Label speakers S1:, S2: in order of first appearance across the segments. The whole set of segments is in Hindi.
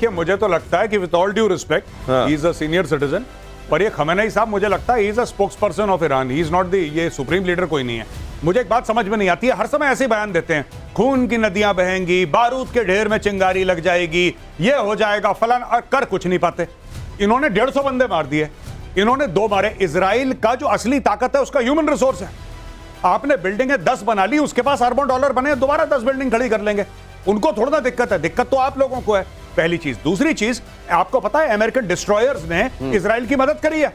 S1: देखिए, मुझे तो लगता है कि with all due respect he is a senior citizen, पर ये खमेनेई साहब मुझे लगता है he is a spokes person of Iran, he is not the, ये सुप्रीम लीडर कोई नहीं है। मुझे एक बात समझ में नहीं आती है, हर समय ऐसे बयान देते हैं, खून की नदियां बहेंगी, बारूद के ढेर में चिंगारी लग जाएगी, ये हो जाएगा फलान, और कर कुछ नहीं पाते। इन्होंने 150 बंदे मार दिए, इन्होंने 2 मारे। इजराइल का जो असली ताकत है उसका ह्यूमन रिसोर्स है। आपने बिल्डिंगें 10 बना ली, उसके पास अरबों डॉलर बने, दोबारा 10 बिल्डिंग खड़ी कर लेंगे। उनको थोड़ा ना दिक्कत है, दिक्कत तो आप लोगों को है, पहली चीज। दूसरी चीज, आपको पता है अमेरिकन डिस्ट्रॉयर्स ने इजराइल की मदद करी है।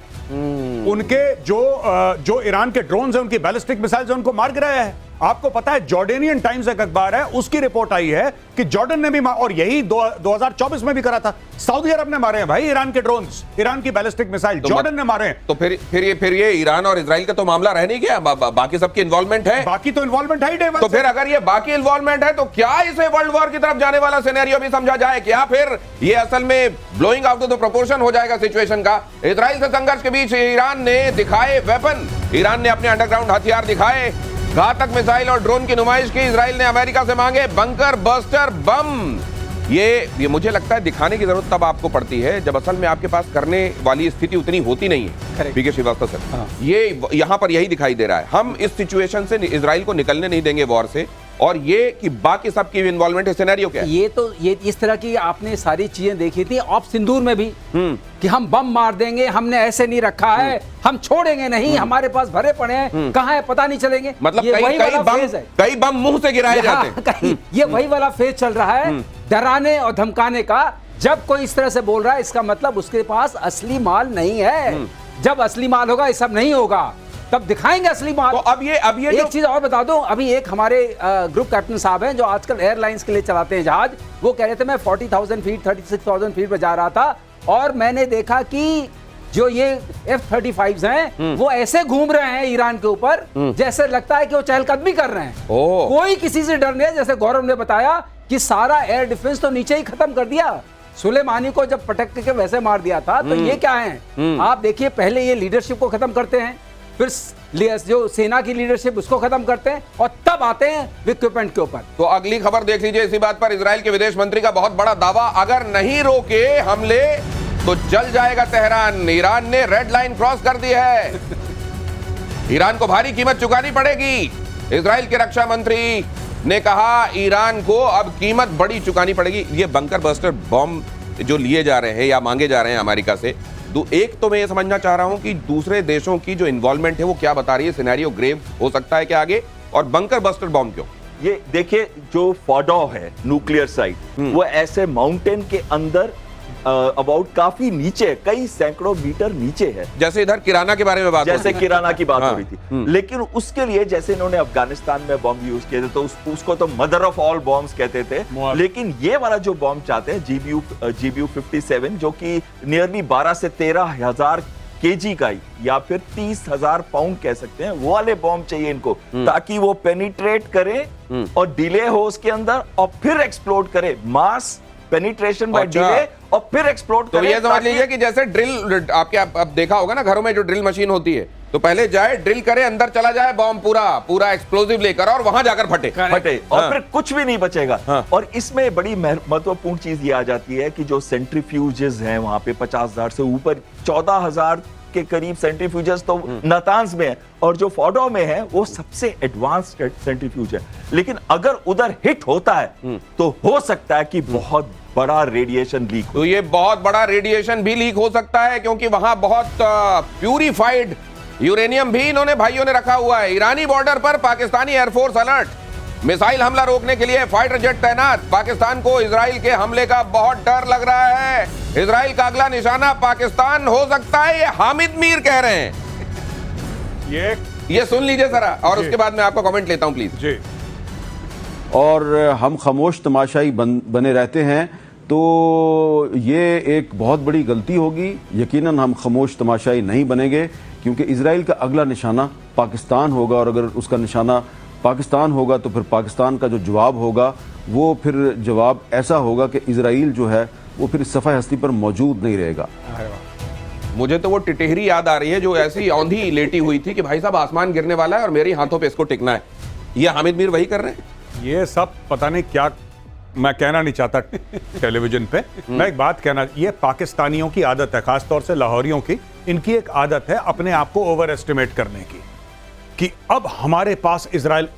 S1: उनके जो ईरान के ड्रोन्स हैं, उनकी बैलिस्टिक मिसाइल्स उनको मार गिराया है। आपको पता है जॉर्डेनियन टाइम्स एक अखबार है, उसकी रिपोर्ट आई है कि जॉर्डन ने भी और यही 2024 में भी करा था, सऊदी अरब ने मारे हैं भाई ईरान के ड्रोन्स, ईरान की बैलिस्टिक मिसाइल जॉर्डन ने मारे हैं।
S2: तो फिर ये ईरान और इजराइल का तो मामला रह नहीं गया, बाकी सबकी इन्वॉल्वमेंट है।
S1: बाकी तो इन्वॉल्वमेंट है ही डे वन
S2: तो फिर अगर ये बाकी इन्वॉल्वमेंट है तो क्या इसे वर्ल्ड वॉर की तरफ जाने वाला सिनेरियो भी समझा जाए? क्या फिर ये असल में blowing out of the proportion हो जाएगा सिचुएशन का? इजराइल से संघर्ष के बीच ईरान ने दिखाए वेपन, ईरान ने अपने अंडरग्राउंड हथियार दिखाए, घातक मिसाइल और ड्रोन की नुमाइश की। इजराइल ने अमेरिका से मांगे बंकर बस्टर बम। ये मुझे लगता है दिखाने की जरूरत तब आपको पड़ती है जब असल में आपके पास करने वाली स्थिति उतनी होती नहीं है। पीके श्रीवास्तव सर, ये यहां पर यही दिखाई दे रहा है। हम इस सिचुएशन से इजराइल को निकलने नहीं देंगे वॉर से, और ये कि बाकी सबकी इन्वॉल्वमेंट है, सिनेरियो क्या है?
S3: ये इस तरह की आपने सारी चीजें देखी थी ऑप सिंदूर में भी, कि हम बम मार देंगे, हमने ऐसे नहीं रखा है, हम छोड़ेंगे नहीं, हमारे पास भरे पड़े हैं, कहाँ है पता नहीं चलेंगे।
S2: मतलब कई बम मुंह से गिराए जाते हैं।
S3: ये वही वाला फेज चल रहा है, डराने और धमकाने का। जब कोई इस तरह से बोल रहा है, इसका मतलब उसके पास असली माल नहीं है। जब असली माल होगा, ये सब नहीं होगा, तब दिखाएंगे असली माल।
S2: तो अब ये
S3: एक चीज और बता दूं, अभी एक हमारे ग्रुप कैप्टन साहब हैं जो आजकल एयरलाइंस के लिए चलाते हैं जहाज, वो कह रहे थे मैं 40,000 फीट 36,000 फीट पर जा रहा था और मैंने देखा कि जो ये F-35s हैं वो ऐसे घूम रहे हैं ईरान के ऊपर जैसे लगता है कि वो चहलकदमी कर रहे हैं। कोई किसी से डर नहीं है। जैसे गौरव ने बताया कि सारा एयर डिफेंस तो नीचे ही खत्म कर दिया, सुलेमानी को जब पटक के वैसे मार दिया था। तो ये क्या है, आप देखिए, पहले ये लीडरशिप को खत्म करते हैं, फिर जो सेना की लीडरशिप उसको खत्म करते हैं, और तब आते हैं इक्विपमेंट के ऊपर।
S2: तो अगली खबर देख लीजिए इसी बात पर। इजराइल के विदेश मंत्री का बहुत बड़ा दावा, अगर नहीं रोके हमले तो जल जाएगा तेहरान। ईरान ने रेड लाइन क्रॉस कर दी है, ईरान को भारी कीमत चुकानी पड़ेगी। इजराइल के रक्षा मंत्री ने कहा ईरान को अब कीमत बड़ी चुकानी पड़ेगी। ये बंकर बस्टर बॉम्ब जो लिए जा रहे हैं या मांगे जा रहे हैं अमेरिका से, एक तो मैं ये समझना चाह रहा हूं कि दूसरे देशों की जो इन्वॉल्वमेंट है वो क्या बता रही है, सिनेरियो ग्रेव हो सकता है क्या आगे, और बंकर बस्टर बॉम्ब क्यों?
S4: ये देखिए, जो फॉडो है न्यूक्लियर साइट, वो ऐसे माउंटेन के अंदर अबाउट काफी नीचे, कई सैकड़ों मीटर नीचे है।
S2: जैसे इधर किराना के बारे में बात,
S4: जैसे किराना की बात हो रही थी, लेकिन उसके लिए जैसे इन्होंने अफगानिस्तान में बॉम्ब यूज किए थे तो उसको तो मदर ऑफ ऑल बॉम्ब्स कहते थे। लेकिन ये वाला जो बॉम्ब चाहते हैं GBU 57, जो कि नियरली 12 से 13 हजार केजी का, या फिर 30,000 पाउंड कह सकते हैं, वो वाले बॉम्ब चाहिए इनको, ताकि वो पेनिट्रेट करे और डिले हो उसके अंदर और फिर एक्सप्लोड करे। मास पेनिट्रेशन बाय डिले और फिर एक्सप्लोड करे।
S2: तो ये समझ लीजिए कि जैसे ड्रिल, आपके अब देखा होगा ना घरों में जो ड्रिल मशीन होती है, तो पहले जाए ड्रिल करे, अंदर चला जाए बॉम्ब पूरा एक्सप्लोजिव लेकर, और वहां जाकर फटे
S4: और फिर कुछ भी नहीं बचेगा। और इसमें बड़ी महत्वपूर्ण चीज ये आ जाती है कि जो सेंट्रीफ्यूजेस हैं वहां पे 50,000 से ऊपर, 14,000 के करीब सेंट्रीफ्यूजेस तो नातांज में है, और जो फॉडो में है वो सबसे एडवांस्ड सेंट्रीफ्यूज है। लेकिन अगर उधर हिट होता है तो हो सकता है कि बहुत बड़ा रेडिएशन लीक हो।
S2: तो ये बहुत बड़ा रेडिएशन भी लीक हो सकता है, क्योंकि वहां बहुत प्यूरिफाइड यूरेनियम भी इन्होंने भाइयों ने रखा हुआ है। ईरानी बॉर्डर पर पाकिस्तानी एयरफोर्स अलर्ट, मिसाइल हमला रोकने के लिए फाइटर जेट तैनात। पाकिस्तान को इजराइल के हमले का बहुत डर लग रहा है। इजराइल का अगला निशाना पाकिस्तान हो सकता है, ये हामिद मीर कह रहे हैं। ये सुन लीजिए जरा, और उसके बाद मैं आपका कमेंट लेता हूं प्लीज
S1: जी।
S5: और हम खामोश तमाशाई बने रहते हैं तो ये एक बहुत बड़ी गलती होगी। यकीनन हम खामोश तमाशाई नहीं बनेंगे, क्योंकि इजराइल का अगला निशाना पाकिस्तान होगा, और अगर उसका निशाना पाकिस्तान होगा तो फिर पाकिस्तान का जो जवाब होगा वो फिर जवाब ऐसा होगा कि इजराइल जो है वो फिर सफ़ा हस्ती पर मौजूद नहीं रहेगा।
S2: मुझे तो वो टिटेहरी याद आ रही है जो ऐसी औंधी लेटी हुई थी कि भाई साहब आसमान गिरने वाला है और मेरे हाथों पे इसको टिकना है। ये हामिद मीर वही कर रहे हैं।
S1: ये सब पता नहीं क्या मैं कहना नहीं चाहता टेलीविजन पे, मैं एक बात कहना, ये पाकिस्तानियों की आदत है, खासतौर से लाहौरियों की, इनकी एक आदत है अपने आप को ओवर एस्टिमेट करने की, कि अब हमारे पास इजराइल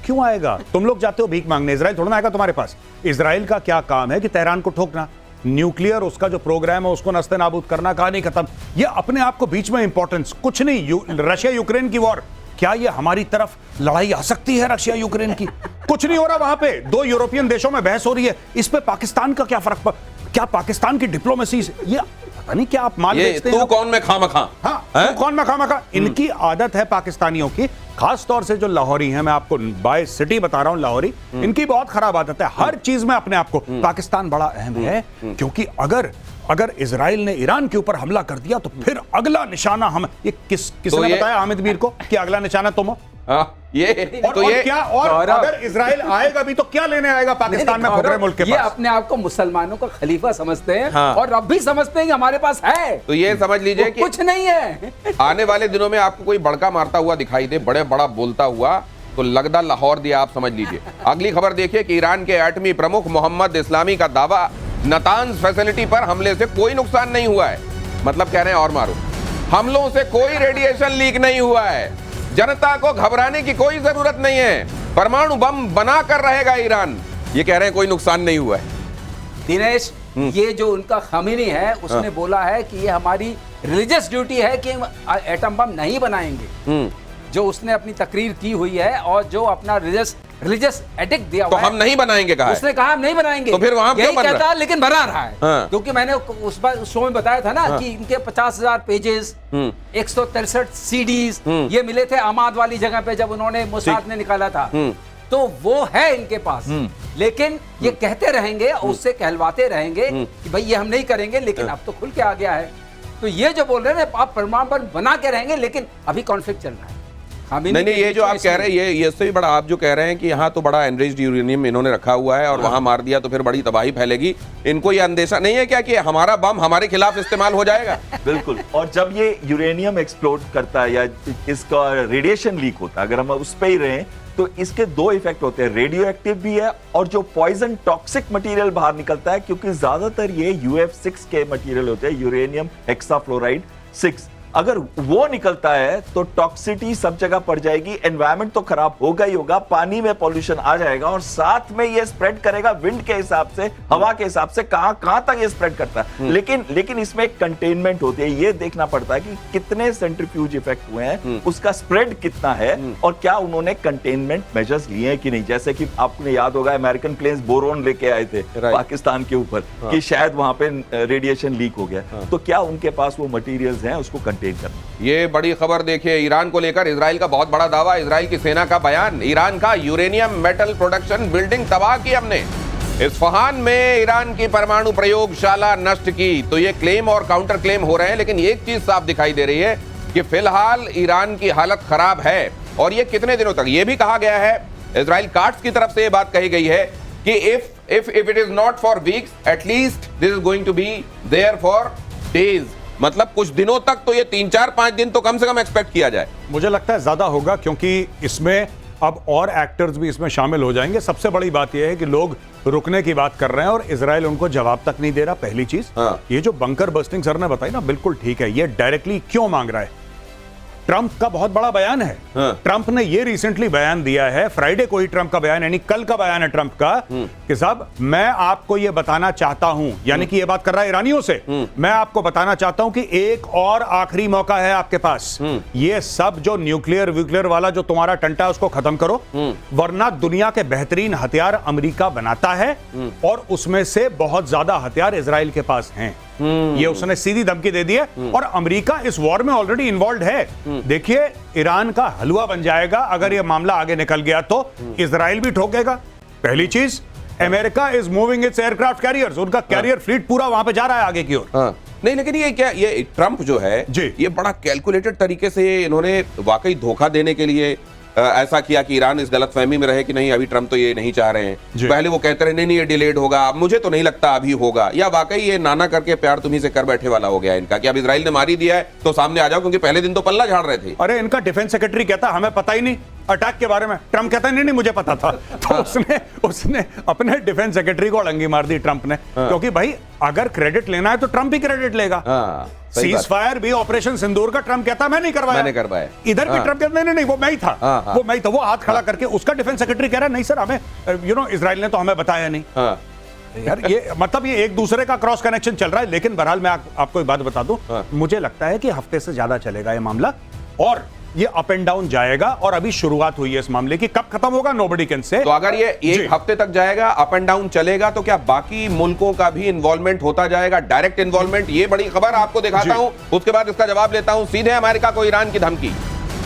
S1: क्यों आएगा? तुम लोग जाते हो भीख मांगने, इजराइल थोड़ा ना आएगा तुम्हारे पास। इजराइल का क्या काम है कि तेहरान को ठोकना, न्यूक्लियर उसका जो प्रोग्राम है उसको नस्ते नाबूद करना, कहानी खत्म। ये अपने आप को बीच में इंपॉर्टेंस कुछ नहीं। रशिया यूक्रेन की वॉर, क्या ये हमारी तरफ लड़ाई आ सकती है रशिया यूक्रेन की? कुछ नहीं हो रहा वहां पे, दो यूरोपियन देशों में बहस हो रही है, इस पे पाकिस्तान का क्या फर्क? क्या पाकिस्तान की डिप्लोमेसी ये पता नहीं क्या आप मान बेचते हैं?
S2: तू कौन में खामखा?
S1: हाँ, तू कौन में खामखा? इनकी आदत है पाकिस्तानियों की, खास तौर से जो लाहौरी हैं, मैं आपको बाय सिटी बता रहा हूं, लाहौरी, इनकी बहुत खराब आदत है हर चीज में अपने आप को, पाकिस्तान बड़ा अहम है, क्योंकि अगर इजराइल ने ईरान के ऊपर हमला कर दिया तो फिर अगला निशाना हम, ये किसने
S2: तो
S1: बताया हामिद मीर को कि अगला निशाना तुम हो?
S3: और
S1: अगर इजराइल आएगा भी तो क्या लेने आएगा पाकिस्तान में खुदरे मुल्क के
S3: ये
S1: पास?
S3: अपने आप को मुसलमानों का खलीफा समझते हैं,
S2: हाँ।
S3: और अब भी समझते हैं कि हमारे पास है,
S2: तो ये समझ लीजिए कि
S3: कुछ नहीं है।
S2: आने वाले दिनों में आपको कोई बड़का मारता हुआ दिखाई दे, बड़ा बोलता हुआ, तो लगदा लाहौर दिया, आप समझ लीजिए। अगली खबर देखिए कि ईरान के एटमी प्रमुख मोहम्मद इस्लामी का दावा, नतांज फैसिलिटी पर हमले से कोई नुकसान नहीं हुआ है। मतलब कह रहे हैं और मारो, हमलों से कोई रेडिएशन लीक नहीं हुआ है, जनता को घबराने की कोई जरूरत नहीं है, परमाणु बम बना कर रहेगा ईरान, ये कह रहे हैं कोई नुकसान नहीं हुआ है।
S3: दिनेश, ये जो उनका खमीनी है उसने बोला है कि ये हमारी रिलीजियस ड्यूटी है कि हम एटम बम नहीं बनाएंगे, जो उसने अपनी तकरीर की हुई है, और जो अपना रिलीजियस एडिक्ट दिया
S2: तो
S3: हुआ है,
S2: हम नहीं बनाएंगे कहा है।
S3: उसने कहा हम नहीं बनाएंगे,
S2: तो फिर वहां क्यों
S3: यही
S2: बन
S3: कहता
S2: रहा
S3: है, लेकिन बना रहा है।
S2: हाँ।
S3: क्योंकि मैंने उस बार उस शो में बताया था ना कि इनके 50,000 पेजेस, 163 सीडीज ये मिले थे अमाद वाली जगह पे जब उन्होंने मोसाद ने निकाला था, तो वो है इनके पास। लेकिन ये कहते रहेंगे और उससे कहलवाते रहेंगे कि भाई ये हम नहीं करेंगे, लेकिन अब तो खुल के आ गया है। तो ये जो बोल रहे हैं आप परमाणु बम बना के रहेंगे, लेकिन अभी कॉन्फ्लिक्ट चल रहा है।
S2: नहीं, ये जो आप कह रहे हैं, ये इससे भी बड़ा आप जो कह रहे हैं कि यहाँ तो बड़ा एनरिच्ड यूरेनियम इन्होंने रखा हुआ है और वहां मार दिया तो फिर बड़ी तबाही फैलेगी, इनको ये अंदेशा नहीं है क्या कि हमारा बम हमारे खिलाफ इस्तेमाल हो जाएगा?
S4: बिल्कुल। और जब ये यूरेनियम एक्सप्लोड करता है या इसका रेडिएशन लीक होता है, अगर हम उस पे ही रहें तो इसके दो इफेक्ट होते हैं, रेडियो एक्टिव भी है और जो पॉइजन टॉक्सिक मटेरियल बाहर निकलता है, क्योंकि ज्यादातर ये UF6 के मटेरियल होते हैं, यूरेनियम हेक्साफ्लोराइड 6। अगर वो निकलता है तो टॉक्सिटी सब जगह पड़ जाएगी, एनवायरनमेंट तो खराब होगा ही होगा, पानी में पॉल्यूशन आ जाएगा और साथ में ये स्प्रेड करेगा विंड के हिसाब से, हवा के हिसाब से, कहां तक ये स्प्रेड करता है। लेकिन इसमें एक कंटेनमेंट होती है, ये देखना पड़ता है कि कितने सेंट्रीफ्यूज इफेक्ट हुए हैं, उसका स्प्रेड कितना है और क्या उन्होंने कंटेनमेंट मेजर्स लिए हैं कि नहीं। जैसे कि आपको याद होगा अमेरिकन प्लेन्स बोरोन लेके आए थे पाकिस्तान के ऊपर कि शायद वहां पे रेडिएशन लीक हो गया, तो क्या उनके पास वो मटीरियल्स हैं उसको कंटेन करना।
S2: ये बड़ी खबर देखिए, ईरान को लेकर इजराइल का बहुत बड़ा दावा, इजराइल की सेना का बयान, ईरान का यूरेनियम मेटल प्रोडक्शन बिल्डिंग तबाह की हमने, इस्फहान में ईरान की परमाणु प्रयोगशाला नष्ट की। तो ये क्लेम और काउंटर क्लेम हो रहे हैं, लेकिन एक चीज साफ दिखाई दे रही है कि फिलहाल ईरान की हालत खराब है। और ये कितने दिनों तक, ये भी कहा गया है, इजराइल कार्ड्स की तरफ से ये बात कही गई है कि if it is not for weeks, at least this is going to be there for days. मतलब कुछ दिनों तक तो ये 3, 4, 5 दिन तो कम से कम एक्सपेक्ट किया जाए।
S1: मुझे लगता है ज्यादा होगा, क्योंकि इसमें अब और एक्टर्स भी इसमें शामिल हो जाएंगे। सबसे बड़ी बात यह है कि लोग रुकने की बात कर रहे हैं और इजराइल उनको जवाब तक नहीं दे रहा। पहली चीज, ये जो बंकर बस्टिंग सर ने बताई ना, बिल्कुल ठीक है। ये डायरेक्टली क्यों मांग रहा है? ट्रंप का बहुत बड़ा बयान है। ट्रंप ने ये रिसेंटली बयान दिया है, फ्राइडे को ही ट्रंप का बयान, यानी कल का बयान है ट्रंप का, कि साहब मैं आपको ये बताना चाहता हूं, यानी कि ये बात कर रहा है ईरानियों से, मैं आपको बताना चाहता हूं कि एक और आखिरी मौका है आपके पास। ये सब जो न्यूक्लियर वाला जो तुम्हारा टंटा है उसको खत्म करो, वरना दुनिया के बेहतरीन हथियार अमेरिका बनाता है और उसमें से बहुत ज्यादा हथियार इजराइल के पास हैं। ये उसने सीधी धमकी दे दी है और अमेरिका इस वॉर में ऑलरेडी इन्वॉल्व है। देखिए, ईरान का हलवा बन जाएगा अगर यह मामला आगे निकल गया तो। इजराइल भी ठोकेगा। पहली चीज, America is moving it's aircraft carriers, उनका कैरियर फ्लीट पूरा वहां पे जा रहा है आगे की ओर।
S2: नहीं, लेकिन ये क्या, ये ट्रंप जो है
S1: जी,
S2: ये बड़ा कैलकुलेटेड तरीके से इन्होंने वाकई धोखा देने के लिए ऐसा किया कि ईरान इस गलतफहमी में रहे कि नहीं अभी ट्रंप तो ये नहीं चाह रहे हैं। पहले वो कहते रहे नहीं ये डिलेड होगा, अब मुझे तो नहीं लगता अभी होगा, या वाकई ये नाना करके प्यार तुम्ही से कर बैठे वाला हो गया इनका कि अब इजराइल ने मारी दिया है तो सामने आ जाओ, क्योंकि पहले दिन तो पल्ला झाड़ रहे थे।
S1: अरे इनका डिफेंस सेक्रेटरी कहता हमें पता ही नहीं, अटैक के बारे में? ट्रम्प कहता है नहीं नहीं मुझे पता था। तो उसने अपने डिफेंस सेक्रेटरी को अड़ंगी मार दी ट्रम्प ने, क्योंकि भाई अगर क्रेडिट लेना है तो ट्रम्प ही क्रेडिट लेगा। सीज फायर भी ऑपरेशन सिंदूर का ट्रम्प कहता मैं नहीं करवाया, इधर भी ट्रम्प कहता नहीं वो मैं ही था, वो हाथ खड़ा करके उसका डिफेंस सेक्रेटरी कह रहा है नहीं सर हमें इजराइल ने तो हमें बताया नहीं। यार ये मतलब ये एक दूसरे का क्रॉस कनेक्शन चल रहा है। लेकिन बहरहाल मैं आपको एक बात बता दूं, मुझे लगता है कि हफ्ते से ज्यादा चलेगा ये मामला और ये अप एंड डाउन जाएगा, और अभी शुरुआत हुई है इस मामले की, कब खत्म होगा नोबडी कैन से।
S2: तो अगर ये एक हफ्ते तक जाएगा, अप एंड डाउन चलेगा, तो क्या बाकी मुल्कों का भी इन्वॉल्वमेंट होता जाएगा, डायरेक्ट इन्वॉल्वमेंट? ये बड़ी खबर आपको दिखाता हूं, उसके बाद इसका जवाब लेता हूं। सीधे अमेरिका को ईरान की धमकी,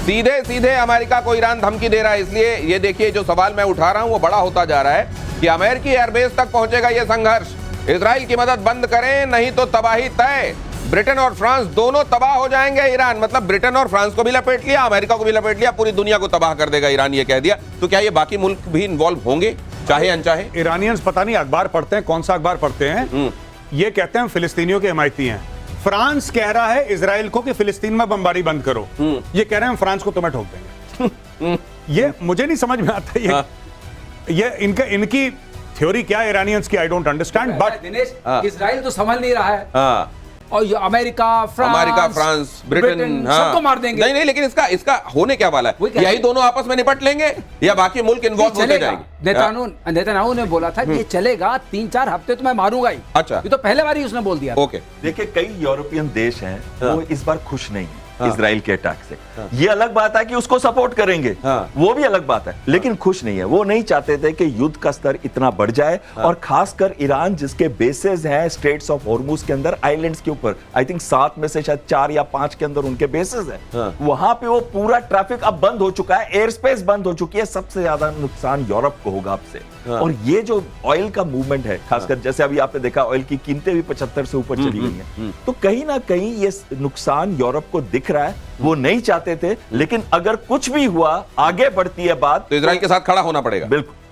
S2: सीधे अमेरिका को ईरान धमकी दे रहा है। इसलिए ये देखिए जो सवाल मैं उठा रहा हूं वो बड़ा होता जा रहा है कि अमेरिकी एयरबेस तक पहुंचेगा ये संघर्ष। इजराइल की मदद बंद करें नहीं तो तबाही तय। ब्रिटेन और फ्रांस दोनों तबाह हो जाएंगे। ईरान मतलब ब्रिटेन और फ्रांस को भी लपेट लिया, अमेरिका को भी लपेट लिया, पूरी दुनिया को तबाह कर देगा ईरान, ये कह दिया। तो क्या ये बाकी मुल्क भी इन्वॉल्व होंगे चाहे अनचाहे?
S1: ईरानियंस पता नहीं अखबार पढ़ते हैं, कौन सा अखबार पढ़ते हैं, ये कहते हैं फिलिस्तीनियों के हिमायती हैं। फ्रांस कह रहा है इजराइल को कि फिलिस्तीन में बमबारी बंद करो, ये कह रहे हैं फ्रांस को तुम्हें ठोक देंगे। ये मुझे नहीं समझ में आता, ये इनकी थ्योरी क्या है ईरानियंस की, I don't understand. But
S3: Dinesh, Israel तो संभल नहीं रहा है और ये अमेरिका फ्रांस ब्रिटेन सबको मार देंगे।
S2: नहीं लेकिन इसका होने क्या वाला है? यही दोनों आपस में निपट लेंगे या बाकी मुल्क इन्वॉल्व होते जाएंगे?
S3: नेतन्याहू ने बोला था कि ये चलेगा 3-4 हफ्ते तो मैं मारूंगा ही।
S2: अच्छा,
S3: ये तो पहले बार ही उसने बोल दिया।
S2: ओके,
S4: देखिए कई यूरोपियन देश हैं वो इस बार खुश नहीं है इजराइल के अटैक से। ये अलग बात है कि उसको सपोर्ट करेंगे, वो भी अलग बात है, लेकिन खुश नहीं है। वो नहीं चाहते थे कि युद्ध का स्तर इतना बढ़ जाए, और खासकर ईरान जिसके बेसेस हैं स्ट्रेट्स ऑफ हॉर्मुज के अंदर, आइलैंड्स के ऊपर, आई थिंक 7 में से शायद 4 या 5 के अंदर उनके बेसेस हैं। वहां पे वो पूरा ट्रैफिक अब बंद हो चुका है, एयर स्पेस बंद हो चुकी है। सबसे ज्यादा नुकसान यूरोप को होगा अब से। और ये जो ऑयल का मूवमेंट है, खासकर जैसे अभी आपने देखा ऑयल की कीमतें भी 75 से ऊपर चली गई हैं, तो कहीं ना कहीं ये नुकसान यूरोप को दिख रहा है। वो नहीं चाहते थे, लेकिन अगर कुछ भी हुआ, आगे बढ़ती है बात,
S2: तो इजराइल के साथ खड़ा होना पड़ेगा।
S4: बिल्कुल।